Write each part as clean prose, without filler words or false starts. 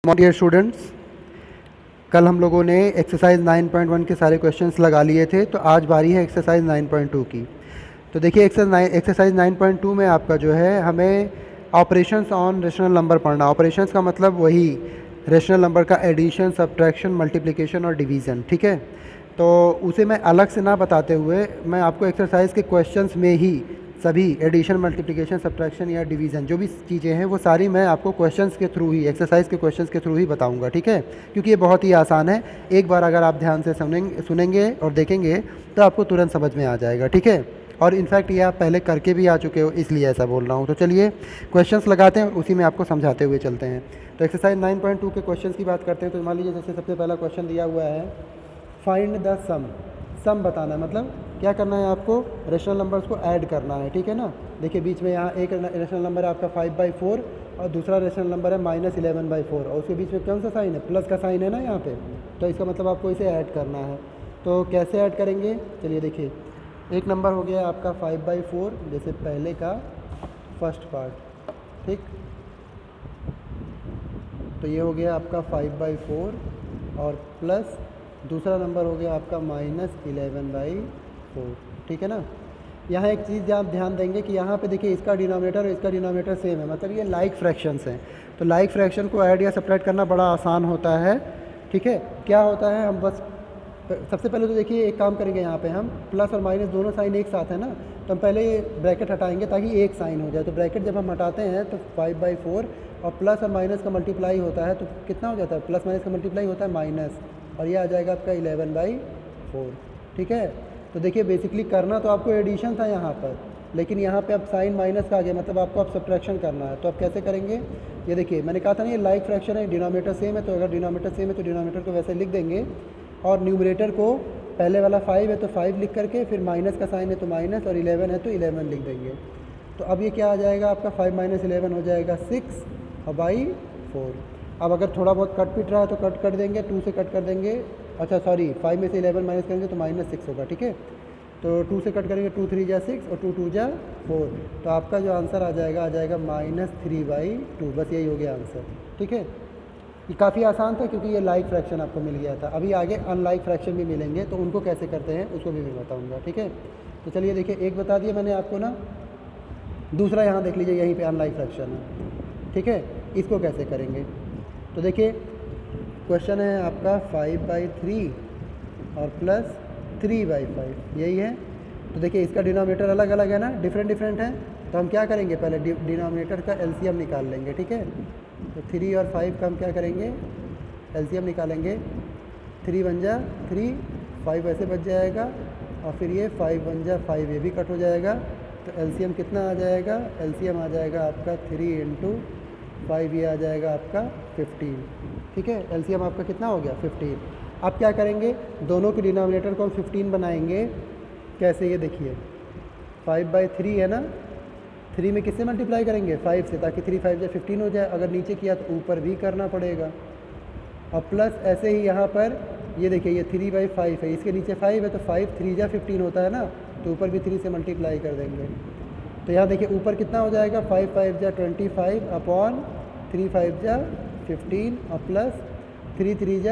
Dear students, कल हम लोगों ने एक्सरसाइज 9.1 के सारे क्वेश्चंस लगा लिए थे। तो आज बारी है एक्सरसाइज 9.2 की। तो देखिए एक्सरसाइज 9.2 में आपका जो है हमें ऑपरेशंस ऑन रेशनल नंबर पढ़ना। ऑपरेशंस का मतलब वही रेशनल नंबर का एडिशन, सब्ट्रैक्शन, मल्टीप्लिकेशन और डिवीज़न। ठीक है, तो उसे मैं अलग से ना बताते हुए मैं आपको एक्सरसाइज के क्वेश्चंस में ही सभी एडिशन, मल्टीप्लिकेशन, सब्ट्रैक्शन या डिवीज़न जो भी चीज़ें हैं वो सारी मैं आपको क्वेश्चंस के थ्रू ही, एक्सरसाइज के क्वेश्चंस के थ्रू ही बताऊंगा। ठीक है, क्योंकि ये बहुत ही आसान है। एक बार अगर आप ध्यान से सुनेंगे और देखेंगे तो आपको तुरंत समझ में आ जाएगा। ठीक है, और इनफैक्ट ये आप पहले करके भी आ चुके हो, इसलिए ऐसा बोल रहा हूँ। तो चलिए क्वेश्चंस लगाते हैं, उसी में आपको समझाते हुए चलते हैं। तो एक्सरसाइज 9.2 के क्वेश्चंस की बात करते हैं। तो मान लीजिए जैसे सबसे पहला क्वेश्चन दिया हुआ है, फाइंड द सम बताना है, मतलब क्या करना है आपको, रेशनल नंबर्स को ऐड करना है। ठीक है ना, देखिए बीच में यहाँ एक रेशनल नंबर है आपका 5/4 और दूसरा रेशनल नंबर है -11/4 और उसके बीच में कौन सा साइन है, प्लस का साइन है ना यहाँ पे। तो इसका मतलब आपको इसे ऐड करना है। तो कैसे ऐड करेंगे, चलिए देखिए। एक नंबर हो गया आपका 5/4, जैसे पहले का फर्स्ट पार्ट। ठीक, तो ये हो गया आपका 5/4 और प्लस दूसरा नंबर हो गया आपका -11/4। ठीक है ना। यहाँ एक चीज़ आप ध्यान देंगे कि यहाँ पे देखिए इसका डिनोमिनेटर और इसका डिनोमिनेटर सेम है, मतलब ये लाइक फ्रैक्शंस हैं। तो लाइक फ्रैक्शन को ऐड या सब्ट्रैक्ट करना बड़ा आसान होता है। ठीक है, क्या होता है, हम बस सबसे पहले तो देखिए एक काम करेंगे, यहाँ पे हम प्लस और माइनस दोनों साइन एक साथ है ना, तो हम पहले ये ब्रैकेट हटाएंगे ताकि एक साइन हो जाए। तो ब्रैकेट जब हम हटाते हैं तो 5/4 और प्लस और माइनस का मल्टीप्लाई होता है तो कितना हो जाता है, प्लस माइनस का मल्टीप्लाई होता है माइनस, और ये आ जाएगा आपका 11/4। ठीक है, तो देखिए बेसिकली करना तो आपको एडिशन था यहाँ पर, लेकिन यहाँ पे अब साइन माइनस का आ गया, मतलब आपको अब सब्ट्रैक्शन करना है। तो अब कैसे करेंगे, ये देखिए मैंने कहा था ना ये लाइक फ्रैक्शन है, डिनोमिनेटर सेम है, तो अगर डिनोमिनेटर सेम है तो डिनोमिनेटर को वैसे लिख देंगे और न्यूमरेटर को पहले वाला 5 है तो 5 लिख करके, फिर माइनस का साइन है तो माइनस और 11 है तो 11 लिख देंगे। तो अब ये क्या आ जाएगा आपका 5 - 11 हो जाएगा 6 और बाई 4। अब अगर थोड़ा बहुत कट पिट रहा है तो कट कर देंगे, 2 से कट कर देंगे, अच्छा सॉरी 5 में से 11 माइनस करेंगे तो -6 होगा। ठीक है, तो 2 से कट करेंगे, 2 3 जा 6 और 2 2 जा 4। तो आपका जो आंसर आ जाएगा -3/2। बस यही हो गया आंसर। ठीक है, ये काफ़ी आसान था क्योंकि ये लाइक फ्रैक्शन आपको मिल गया था। अभी आगे अनलाइक फ्रैक्शन भी मिलेंगे, तो उनको कैसे करते हैं उसको भी मैं बताऊँगा। ठीक है, तो चलिए देखिए, एक बता दिया मैंने आपको ना, दूसरा यहाँ देख लीजिए, यहीं पे अनलाइक फ्रैक्शन है। ठीक है, इसको कैसे करेंगे, तो देखिए क्वेश्चन है आपका 5/3 और प्लस 3/5, यही है। तो देखिए इसका डिनोमिनेटर अलग अलग है ना, डिफरेंट है, तो हम क्या करेंगे, पहले डिनोमिनेटर का एलसीएम निकाल लेंगे। ठीक है, तो 3 और 5 का हम क्या करेंगे, एलसीएम निकालेंगे। 3 × 1 = 3, 5 ऐसे बच जाएगा और फिर ये 5 × 1 = 5, ये भी कट हो जाएगा। तो एलसीएम कितना आ जाएगा, एलसीएम आ जाएगा आपका 3 × 5, ये आ जाएगा आपका 15। ठीक है, एलसीएम आपका कितना हो गया, 15। अब क्या करेंगे, दोनों के डिनोमिनेटर को हम 15 बनाएंगे। कैसे, ये देखिए 5/3 है ना, 3 में किससे मल्टीप्लाई करेंगे, 5 से, ताकि 3 5 = 15 हो जाए। अगर नीचे किया तो ऊपर भी करना पड़ेगा। और प्लस ऐसे ही यहाँ पर ये देखिए, ये 3/5 है, इसके नीचे 5 है तो 5 3 × 15 होता है ना, तो ऊपर भी 3 से मल्टीप्लाई कर देंगे। तो यहाँ देखिए ऊपर कितना हो जाएगा, 5 5 = 25 अपॉन 3 5 = 15 और प्लस 3 3 =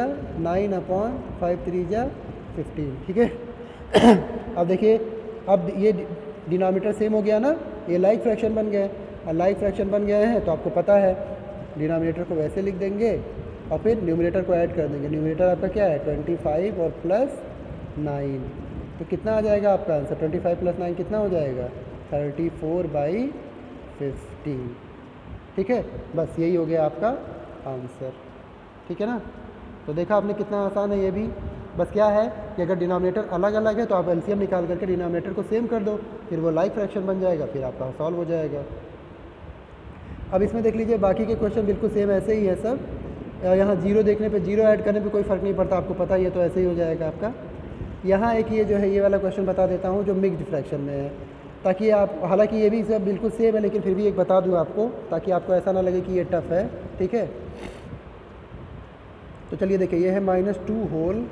9 अपॉन 5 3 = 15। ठीक है अब देखिए, अब ये डिनोमिनेटर सेम हो गया ना, ये लाइक फ्रैक्शन बन गया है। और लाइक फ्रैक्शन बन गया है तो आपको पता है डिनोमिनेटर को वैसे लिख देंगे और फिर न्यूमरेटर को ऐड कर देंगे। न्यूमरेटर आपका क्या है, 25 और प्लस 9, तो कितना आ जाएगा आपका आंसर, 25 + 9 कितना हो जाएगा, 34/15। ठीक है, बस यही हो गया आपका आंसर। ठीक है ना, तो देखा आपने कितना आसान है ये भी। बस क्या है कि अगर डिनोमिनेटर अलग अलग है तो आप एलसीएम निकाल करके डिनोमिनेटर को सेम कर दो, फिर वो लाइक फ्रैक्शन बन जाएगा, फिर आपका सॉल्व हो जाएगा। अब इसमें देख लीजिए बाकी के क्वेश्चन बिल्कुल सेम ऐसे ही है सब। यहाँ जीरो देखने पे, जीरो ऐड करने पे कोई फ़र्क नहीं पड़ता, आपको पता ही है, तो ऐसे ही हो जाएगा आपका। यहाँ एक ये जो है ये वाला क्वेश्चन बता देता हूँ जो मिक्स्ड फ्रैक्शन में है, ताकि आप, हालांकि ये भी सब बिल्कुल सेम है लेकिन फिर भी एक बता दूँ आपको, ताकि आपको ऐसा ना लगे कि ये टफ है। ठीक है, तो चलिए देखिए, ये है -2 होल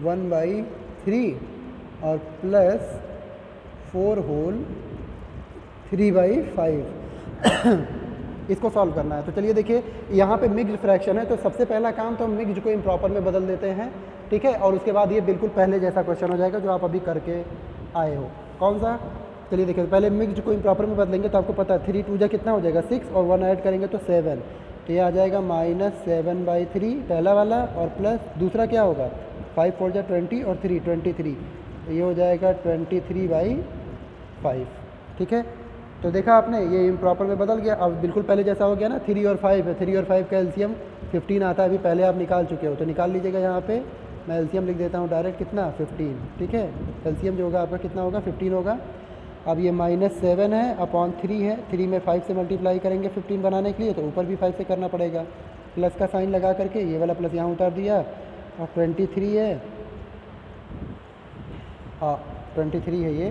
1/3 और प्लस 4 होल 3/5 इसको सॉल्व करना है। तो चलिए देखिए यहाँ पे मिक्स्ड फ्रैक्शन है, तो सबसे पहला काम तो हम मिक्स्ड को इम्प्रॉपर में बदल देते हैं, ठीक है। और उसके बाद ये बिल्कुल पहले जैसा क्वेश्चन हो जाएगा जो आप अभी करके आए हो। कौन सा? चलिए देखिए पहले मिक्स्ड को इम्प्रॉपर में बदलेंगे तो आपको पता है 3 2 जा कितना हो जाएगा 6 और 1 ऐड करेंगे तो 7, तो ये आ जाएगा -7/3 पहला वाला, और प्लस दूसरा क्या होगा 5 4 जा 20 और 3 23, तो ये हो जाएगा 23/5, ठीक है। तो देखा आपने ये इम्प्रॉपर में बदल गया। अब बिल्कुल पहले जैसा हो गया ना, 3 और 5 है, 3 और 5 का एलसीएम 15 आता है, अभी पहले आप निकाल चुके हो तो निकाल लीजिएगा। यहाँ पे मैं एलसीएम लिख देता हूँ डायरेक्ट, कितना 15, ठीक है। एलसीएम जो होगा आपका कितना होगा 15 होगा। अब ये -7 है अपॉन 3 है, 3 में 5 से मल्टीप्लाई करेंगे 15 बनाने के लिए, तो ऊपर भी 5 से करना पड़ेगा। प्लस का साइन लगा करके ये वाला प्लस यहाँ उतार दिया, और 23 है 23 है ये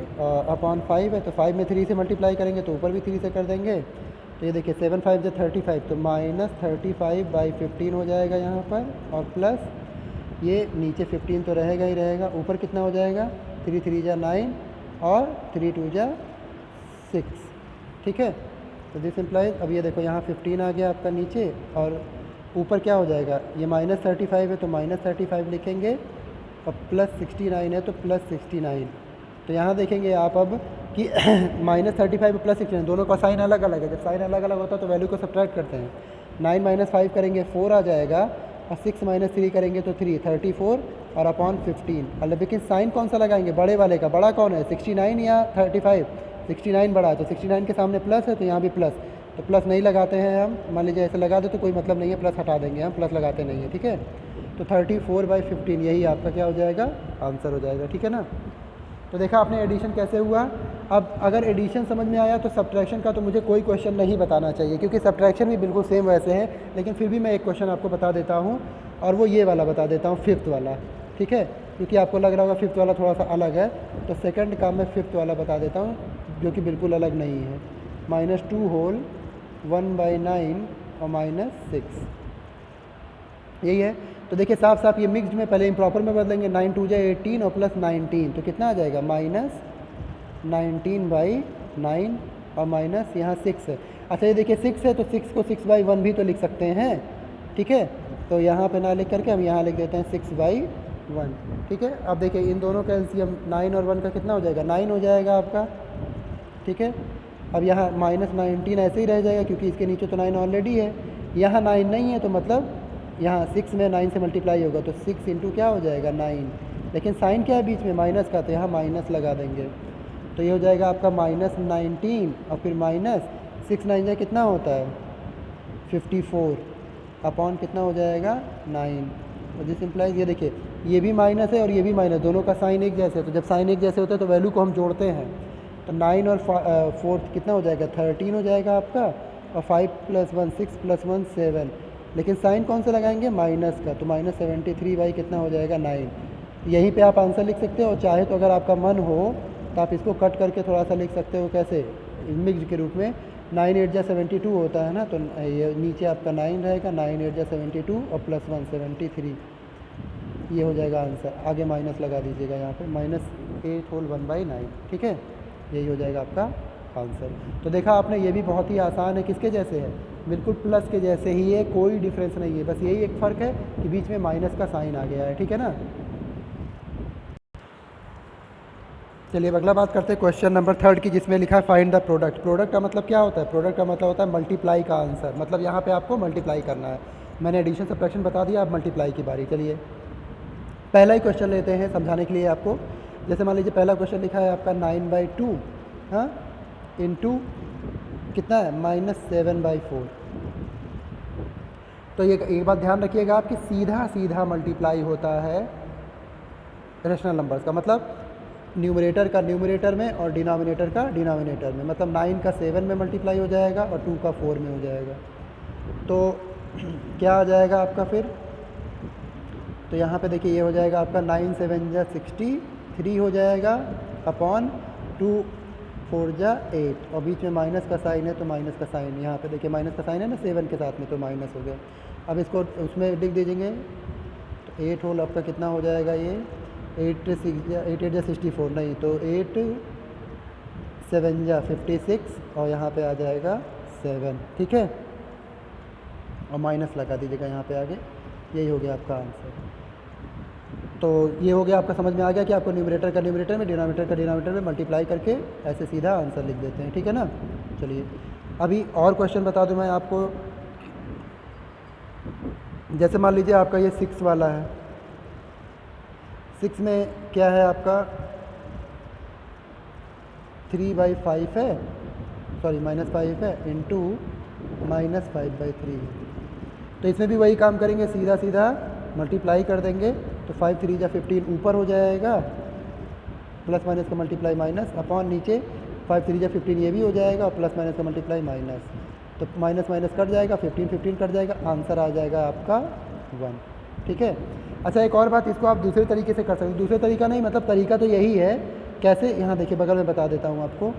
अपॉन 5 है, तो 5 में 3 से मल्टीप्लाई करेंगे तो ऊपर भी 3 से कर देंगे। तो ये देखिए 7 5 जो 35, तो -35/15 हो जाएगा यहाँ पर, और प्लस ये नीचे 15 तो रहेगा ही रहेगा, ऊपर कितना हो जाएगा 3 3 जा 9 और 3 2 जा 6, ठीक है। तो दिस इम्प्लाइज, अब ये देखो यहाँ 15 आ गया आपका नीचे, और ऊपर क्या हो जाएगा, ये -35 है तो -35 लिखेंगे, और +69 है तो +69। तो यहाँ देखेंगे आप अब कि -35 और +69 दोनों का साइन अलग अलग है। जब साइन अलग अलग होता है तो वैल्यू को सब्ट्रैक्ट करते हैं। 9 - 5 करेंगे 4 आ जाएगा, और 6 - 3 करेंगे तो 3 34 और अपॉन 15। मतलब लेकिन साइन कौन सा लगाएंगे, बड़े वाले का। बड़ा कौन है 69 या 35? 69 बड़ा है, तो 69 के सामने प्लस है तो यहाँ भी प्लस, तो प्लस नहीं लगाते हैं हम। मान लीजिए ऐसे लगा दे तो कोई मतलब नहीं है, प्लस हटा देंगे हम, प्लस लगाते नहीं है, ठीक है। तो 34/15 यही आपका क्या हो जाएगा, आंसर हो जाएगा, ठीक है ना। तो देखा आपने एडिशन कैसे हुआ। अब अगर एडिशन समझ में आया तो सब्ट्रैक्शन का तो मुझे कोई क्वेश्चन नहीं बताना चाहिए, क्योंकि सब्ट्रैक्शन भी बिल्कुल सेम वैसे है। लेकिन फिर भी मैं एक क्वेश्चन आपको बता देता हूँ, और वो ये वाला बता देता हूँ, 5th वाला, ठीक है। क्योंकि आपको लग रहा होगा 5th वाला थोड़ा सा अलग है, तो सेकंड का मैं 5th वाला बता देता हूँ, जो कि बिल्कुल अलग नहीं है। -2 होल 1/9 और -6, यही है। तो देखिए साफ साफ ये मिक्स्ड में पहले इम्प्रॉपर में बदलेंगे, 9 2 जा 18 और +19, तो कितना आ जाएगा -19/9 और माइनस यहाँ 6 है। अच्छा ये देखिए 6 है तो 6 को 6/1 भी तो लिख सकते हैं, ठीक है। तो यहाँ पे ना लिख करके हम यहाँ लिख देते हैं 6/1, ठीक है। अब देखिए इन दोनों का एलसीएम 9 और 1 का कितना हो जाएगा, 9 हो जाएगा आपका, ठीक है। अब यहाँ -19 ऐसे ही रह जाएगा क्योंकि इसके नीचे तो 9 ऑलरेडी है, यहाँ 9 नहीं है, तो मतलब यहाँ 6 में 9 से मल्टीप्लाई होगा तो 6 इंटू क्या हो जाएगा 9, लेकिन साइन क्या है बीच में माइनस का, तो यहाँ माइनस लगा देंगे। तो ये हो जाएगा आपका -19 और फिर -6 9 जा कितना होता है 54 अपॉन कितना हो जाएगा 9। तो जिस इम्प्लाइज ये देखिए ये भी माइनस है और ये भी माइनस, दोनों का साइन एक जैसे है। तो जब साइन एक जैसे होता है तो वैल्यू को हम जोड़ते हैं, तो 9 और 4 कितना हो जाएगा 13 हो जाएगा आपका, और 5 + 1 6 + 1 7, लेकिन साइन कौन सा लगाएंगे माइनस का, तो -73 कितना हो जाएगा 9। यहीं पे आप आंसर लिख सकते हो, और चाहे तो अगर आपका मन हो तो आप इसको कट करके थोड़ा सा लिख सकते हो, कैसे मिक्स्ड के रूप में। 9 8 जा 72 होता है ना, तो ये नीचे आपका 9 रहेगा, 9 8 जा 72 और +1 73, ये हो जाएगा आंसर। आगे माइनस लगा दीजिएगा यहाँ पे, -8 होल 1/9, ठीक है, यही हो जाएगा आपका आंसर। तो देखा आपने ये भी बहुत ही आसान है, किसके जैसे है, बिल्कुल प्लस के जैसे ही है, कोई डिफरेंस नहीं है, बस यही एक फ़र्क है कि बीच में माइनस का साइन आ गया है, ठीक है ना। चलिए अब अगला बात करते हैं क्वेश्चन नंबर 3 की, जिसमें लिखा है फाइंड द प्रोडक्ट। प्रोडक्ट का मतलब क्या होता है, प्रोडक्ट का मतलब होता है मल्टीप्लाई का आंसर, मतलब यहाँ पे आपको मल्टीप्लाई करना है। मैंने एडिशन सब्ट्रैक्शन बता दिया, अब मल्टीप्लाई की बारी। चलिए पहला ही क्वेश्चन लेते हैं समझाने के लिए आपको। जैसे मान लीजिए पहला क्वेश्चन लिखा है आपका 9/2 हाँ इंटू कितना है -7/4। तो ये एक बात ध्यान रखिएगा आप कि सीधा सीधा मल्टीप्लाई होता है रेशनल नंबर्स का, मतलब न्यूमरेटर का न्यूमरेटर में और डिनोमिनेटर का डिनोमिनेटर में। मतलब 9 का 7 में मल्टीप्लाई हो जाएगा और 2 का 4 में हो जाएगा। तो क्या आ जाएगा आपका फिर, तो यहाँ पे देखिए ये हो जाएगा आपका 9 7 जा 63 हो जाएगा अपॉन 2 4 जा 8, और बीच में माइनस का साइन है तो माइनस का साइन, यहाँ पे देखिए माइनस का साइन है ना 7 के साथ में, तो माइनस हो गया। अब इसको उसमें लिख दीजिएंगे, तो 8 होल आपका कितना हो जाएगा, ये 8 8 जा 64 नहीं, तो 8 7 जा 56 और यहाँ पे आ जाएगा 7, ठीक है। और माइनस लगा दीजिएगा यहाँ पे आगे, यही हो गया आपका आंसर। तो ये हो गया आपका, समझ में आ गया कि आपको न्यूमरेटर का न्यूमरेटर में, डिनोमिनेटर का डिनोमिनेटर में मल्टीप्लाई करके ऐसे सीधा आंसर लिख देते हैं, ठीक है ना। चलिए अभी और क्वेश्चन बता दूं मैं आपको। जैसे मान लीजिए आपका ये 6 वाला है, 6 में क्या है आपका 3/5 है, सॉरी -5 है, इंटू -5/3। तो इसमें भी वही काम करेंगे, सीधा सीधा मल्टीप्लाई कर देंगे। तो 5 3 जा 15 ऊपर हो जाएगा, प्लस माइनस का मल्टीप्लाई माइनस, अपॉन नीचे 5 3 जा 15 ये भी हो जाएगा, और प्लस माइनस का मल्टीप्लाई माइनस। तो माइनस माइनस कट जाएगा, 15 15 कट जाएगा, आंसर आ जाएगा आपका 1, ठीक है। अच्छा एक और बात, इसको आप दूसरे तरीके से कर सकते हो। दूसरे तरीका नहीं, मतलब तरीका तो यही है। कैसे, यहाँ देखिए बगल में बता देता हूँ आपको।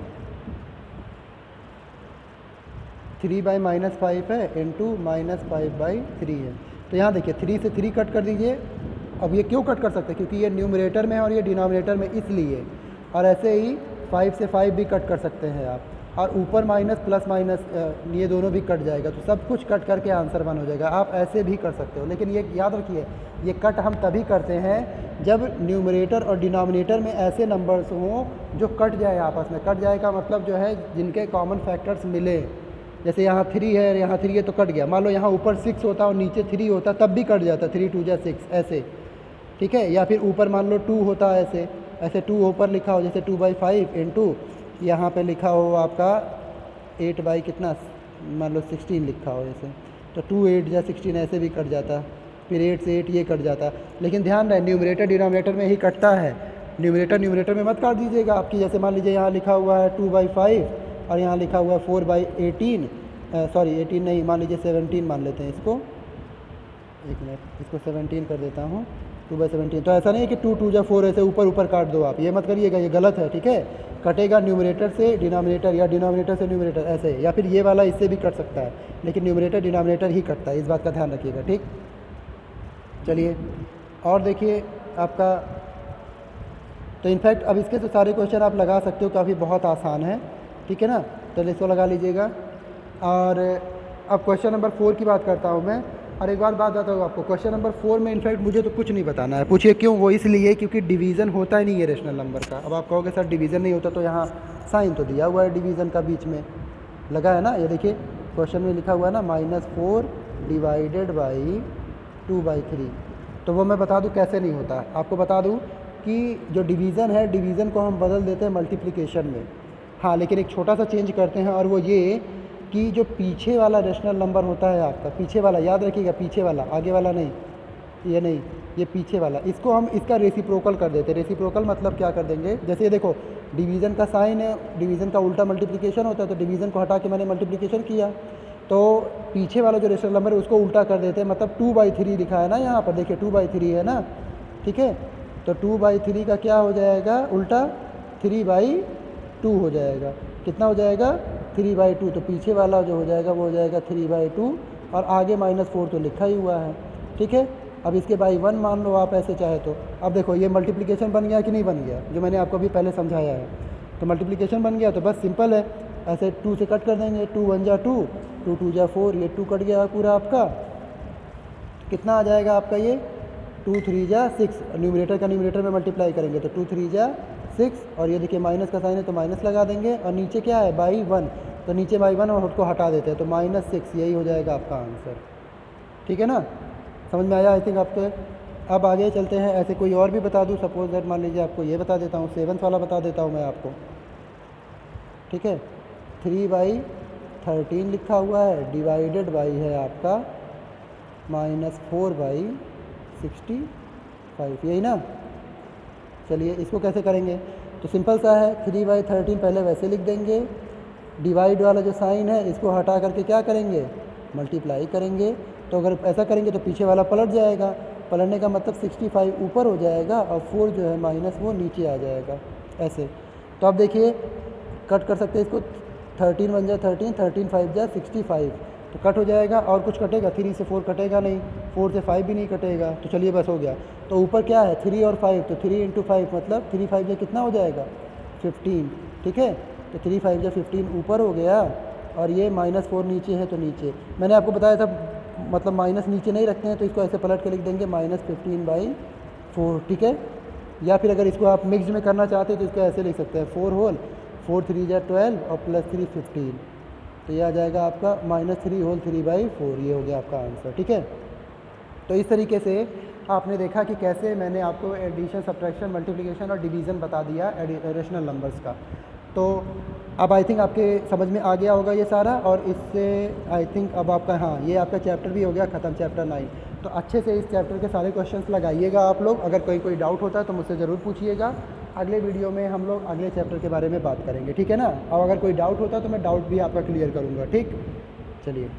3/-5 है, इंटू -5/3 है। तो यहाँ देखिए 3 से 3 कट कर दीजिए। अब ये क्यों कट कर सकते हैं, क्योंकि ये न्यूमरेटर में है और ये डिनोमिनेटर में, इसलिए। और ऐसे ही 5 से 5 भी कट कर सकते हैं आप, और ऊपर माइनस प्लस माइनस ये दोनों भी कट जाएगा, तो सब कुछ कट करके आंसर 1 हो जाएगा। आप ऐसे भी कर सकते हो, लेकिन ये याद रखिए, ये कट हम तभी करते हैं जब न्यूमरेटर और डिनोमिनेटर में ऐसे नंबर्स हों जो कट जाए आपस में। कट जाए का मतलब जो है जिनके कॉमन फैक्टर्स मिले। जैसे यहाँ 3 है, यहाँ 3 है तो कट गया। मान लो यहाँ ऊपर 6 होता और नीचे 3 होता, तब भी कट जाता, 3 2 जा 6 ऐसे, ठीक है। या फिर ऊपर मान लो 2 होता, ऐसे ऐसे 2 ऊपर लिखा हो, जैसे 2/5 इंटू यहाँ पे लिखा हो आपका 8 बाई कितना, मान लो 16 लिखा हो ऐसे, तो 2 8 जा 16 ऐसे भी कट जाता, फिर 8 से 8 ये कट जाता। लेकिन ध्यान रहे न्यूमरेटर डिनोमिनेटर में ही कटता है, न्यूमरेटर में मत काट दीजिएगा आपकी। जैसे मान लीजिए यहाँ लिखा हुआ है 2/5 और यहाँ लिखा हुआ है 4/18, सॉरी 18 नहीं, मान लीजिए 17 मान लेते हैं इसको। एक मिनट, इसको 17 कर देता हूँ, 2/17। तो ऐसा नहीं है कि 2 2 जा 4 ऐसे ऊपर ऊपर काट दो आप, ये मत करिएगा, ये गलत है, ठीक है। कटेगा न्यूमरेटर से डिनोमिनेटर या डिनोमिनेटर से न्यूमरेटर, ऐसे। या फिर ये वाला इससे भी कट सकता है, लेकिन न्यूमरेटर डिनोमिनेटर ही कटता है, इस बात का ध्यान रखिएगा, ठीक। चलिए और देखिए आपका, तो इनफैक्ट अब इसके तो सारे क्वेश्चन आप लगा सकते हो, काफ़ी बहुत आसान है, ठीक है ना। तो इसको लगा लीजिएगा। और अब क्वेश्चन नंबर 4 की बात करता हूँ मैं। और एक बात बताऊँ आपको, क्वेश्चन नंबर 4 में इनफैक्ट मुझे तो कुछ नहीं बताना है। पूछिए क्यों? वो इसलिए क्योंकि डिवीज़न होता ही नहीं है रेशनल नंबर का। अब आप कहोगे सर डिवीज़न नहीं होता, तो यहाँ साइन तो दिया हुआ है डिवीज़न का, बीच में लगा है ना, ये देखिए क्वेश्चन में लिखा हुआ है ना, -4 डिवाइडेड बाई 2/3। तो वो मैं बता दूँ कैसे नहीं होता। आपको बता दूँ कि जो डिवीज़न है, डिवीज़न को हम बदल देते हैं मल्टीप्लिकेशन में। हाँ, लेकिन एक छोटा सा चेंज करते हैं, और वो ये कि जो पीछे वाला रेशनल नंबर होता है आपका, पीछे वाला याद रखिएगा, पीछे वाला, आगे वाला नहीं, ये नहीं, ये पीछे वाला, इसको हम इसका रेसिप्रोकल कर देते हैं। रेसिप्रोकल मतलब क्या कर देंगे, जैसे ये देखो डिवीज़न का साइन है, डिवीज़न का उल्टा मल्टीप्लिकेशन होता है, तो डिवीज़न को हटा के मैंने मल्टीप्लिकेशन किया, तो पीछे वाला जो रेशनल नंबर है उसको उल्टा कर देते हैं। मतलब 2/3 लिखा है ना यहाँ पर, देखिए 2/3 है ना, ठीक है। तो 2/3 का क्या हो जाएगा उल्टा, 3/2 हो जाएगा। कितना हो जाएगा? 3/2। तो पीछे वाला जो हो जाएगा वो हो जाएगा 3/2, और आगे -4 तो लिखा ही हुआ है, ठीक है। अब इसके बाई 1 मान लो आप ऐसे चाहे तो। अब देखो ये मल्टीप्लिकेशन बन गया कि नहीं बन गया, जो मैंने आपको अभी पहले समझाया है। तो मल्टीप्लिकेशन बन गया, तो बस सिंपल है, ऐसे 2 से कट कर देंगे, 2 1 जा 2, 2 2 जा 4, ये 2 कट गया पूरा आपका। कितना आ जाएगा आपका ये 2 3 जा 6, न्यूमरेटर का न्यूमरेटर में मल्टीप्लाई करेंगे तो 2 3 जा 6, और ये देखिए माइनस का साइन है तो माइनस लगा देंगे, और नीचे क्या है बाई 1, तो नीचे बाई 1 और उसको हटा देते हैं, तो -6 यही हो जाएगा आपका आंसर, ठीक है ना। समझ में आया आई थिंक आपको। अब आगे चलते हैं, ऐसे कोई और भी बता दूँ, सपोज दैट मान लीजिए आपको ये बता देता हूँ, 7th वाला बता देता हूँ मैं आपको, ठीक है। 3/13 लिखा हुआ है, डिवाइडेड बाई है आपका -4/65, यही ना। चलिए इसको कैसे करेंगे, तो सिंपल सा है, 3/13 पहले वैसे लिख देंगे, डिवाइड वाला जो साइन है इसको हटा करके क्या करेंगे, मल्टीप्लाई करेंगे। तो अगर ऐसा करेंगे तो पीछे वाला पलट जाएगा, पलटने का मतलब 65 ऊपर हो जाएगा, और 4 जो है माइनस वो नीचे आ जाएगा, ऐसे। तो अब देखिए कट कर सकते हैं इसको, 13 1 जा 13, 13 5 जा 65, तो कट हो जाएगा। और कुछ कटेगा? 3 से 4 कटेगा नहीं, 4 से 5 भी नहीं कटेगा, तो चलिए बस हो गया। तो ऊपर क्या है 3 और 5, तो 3 × 5 मतलब 3 5 जा कितना हो जाएगा 15, ठीक है। तो 3 5 जा 15 ऊपर हो गया, और ये -4 नीचे है तो नीचे। मैंने आपको बताया था मतलब माइनस नीचे नहीं रखते हैं तो इसको ऐसे पलट के लिख देंगे -15/4, ठीक है। या फिर अगर इसको आप मिक्स में करना चाहते हैं तो इसको ऐसे लिख सकते हैं 4 होल 4 3 जा 12 और +3 15, तो ये आ जाएगा आपका -3 होल 3/4, ये हो गया आपका आंसर, ठीक है। तो इस तरीके से आपने देखा कि कैसे मैंने आपको एडिशन, सब्ट्रैक्शन, मल्टीप्लिकेशन और डिवीज़न बता दिया रेशनल नंबर्स का। तो अब आई थिंक आपके समझ में आ गया होगा ये सारा, और इससे आई थिंक अब आपका, हाँ, ये आपका चैप्टर भी हो गया ख़त्म, चैप्टर 9। तो अच्छे से इस चैप्टर के सारे क्वेश्चंस लगाइएगा आप लोग। अगर कोई डाउट होता है तो मुझसे ज़रूर पूछिएगा। अगले वीडियो में हम लोग अगले चैप्टर के बारे में बात करेंगे, ठीक है ना। और अगर कोई डाउट होता है तो मैं डाउट भी आपका क्लियर करूँगा, ठीक। चलिए।